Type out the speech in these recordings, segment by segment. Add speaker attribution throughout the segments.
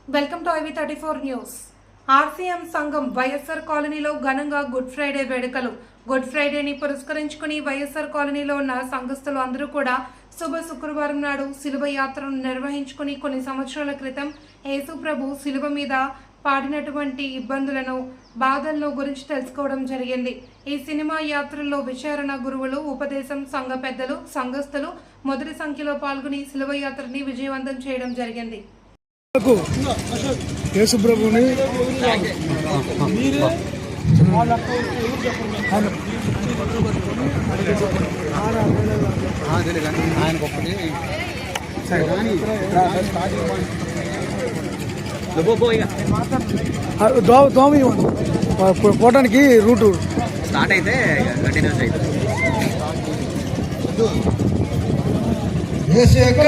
Speaker 1: Welcome to IV34 news. RCM సంఘం వైఎస్ఆర్ కాలనీలో ఘనంగా గుడ్ ఫ్రైడే వేడుకలు. గుడ్ ఫ్రైడేని పురస్కరించుకుని వైఎస్ఆర్ కాలనీలో ఉన్న సంఘస్థులు అందరూ కూడా శుభ శుక్రవారం నాడు శిలువ యాత్రను నిర్వహించుకుని కొన్ని సంవత్సరాల క్రితం యేసు ప్రభు శిలువ మీద పాడినటువంటి ఇబ్బందులను బాధలను గురించి తెలుసుకోవడం జరిగింది. ఈ సినిమా యాత్రల్లో విచారణ గురువులు, ఉపదేశం సంఘ పెద్దలు, సంఘస్థులు మొదటి సంఖ్యలో పాల్గొని శిలువ యాత్రని విజయవంతం చేయడం జరిగింది.
Speaker 2: యేసు ప్రభుని దోమ పోవడానికి రూటు
Speaker 3: స్టార్ట్ అయితే కంటిన్యూస్ అవుతుంది.
Speaker 2: ఎక్కడ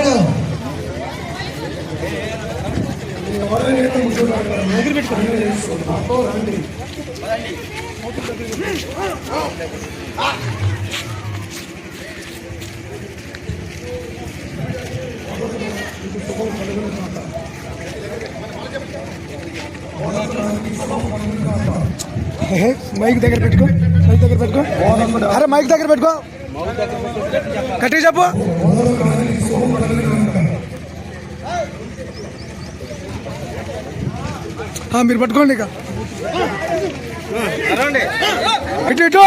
Speaker 2: మైక్ దగ్గర పెట్టుకో, అరే మైక్ దగ్గర పెట్టుకో, కట్టి చెప్పు. మీరు పట్టుకోండి. ఇక ఇటు ఇటు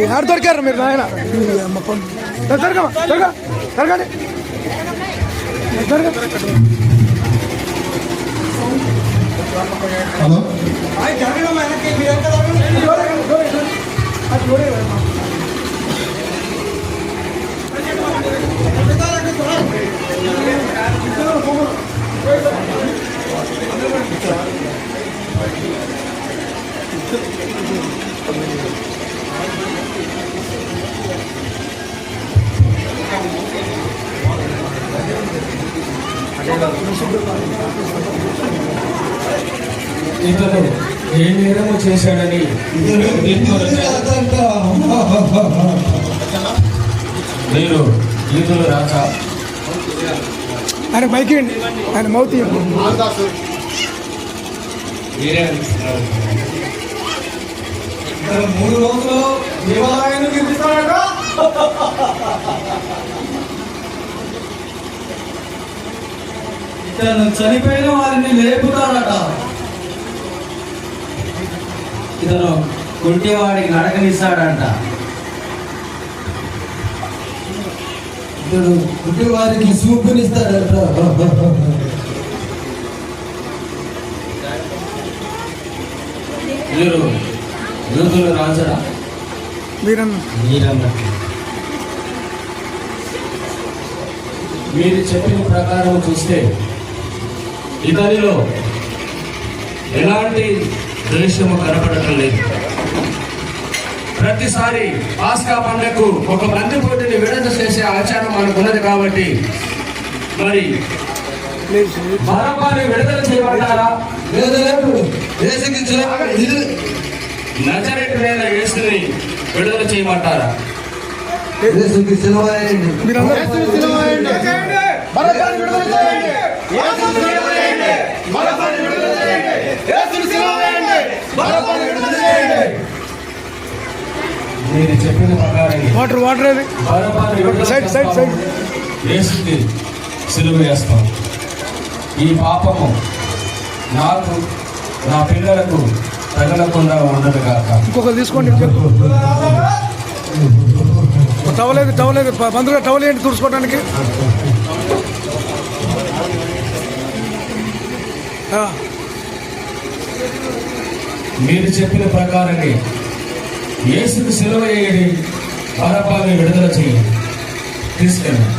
Speaker 2: ఎవరు దొరికారు మీరు? నాయన జరగండి.
Speaker 4: ఇతను ఏ నేరము చేశాడని మీరు ఈదులు రాజా
Speaker 2: ఆయన మైకి ఆయన మౌతి
Speaker 4: మీరే
Speaker 5: 3 రోజులు దేవాలయాన్ని నిర్మిస్తాడట. ఇతను చనిపోయిన వారిని లేపుతాడట.
Speaker 3: ఇతను కుంటివాడికి నడకనిస్తాడంట.
Speaker 5: ఇతను గుడ్డి వారికి సూపునిస్తాడట.
Speaker 4: మీరు యూదుల రాజా మీరన్న మీరు చెప్పిన ప్రకారం చూస్తే ఇతనిలో ఎలాంటి ద్వేషము కనపడటం లేదు. ప్రతిసారి పాస్కా పండుగకు ఒక బందిపోటుని విడుదల చేసే ఆచారం మనకున్నది కాబట్టి మరి బరబ్బాని విడుదల చేయమంటారా? నజరేయుడైన యేసుని విడుదల చేయమంటారా? మీరు చెప్పిన ప్రకారం
Speaker 2: వాటర్ సైడ్
Speaker 4: యేసుకి సిలువ వేస్తాం. ఈ పాపము నాకు, నా పిల్లలకు తగలకుండా ఉండదు కాక.
Speaker 2: ఇంకొకరు తీసుకోండి. టవలేదు బంధువుగా టవల్ ఏంటి తుడుచుకోవడానికి?
Speaker 4: మీరు చెప్పిన ప్రకారంగా యేసుకు సిలువ వేయడి, బరబ్బాని విడుదల చేయండి. తీసుకెళ్ళండి.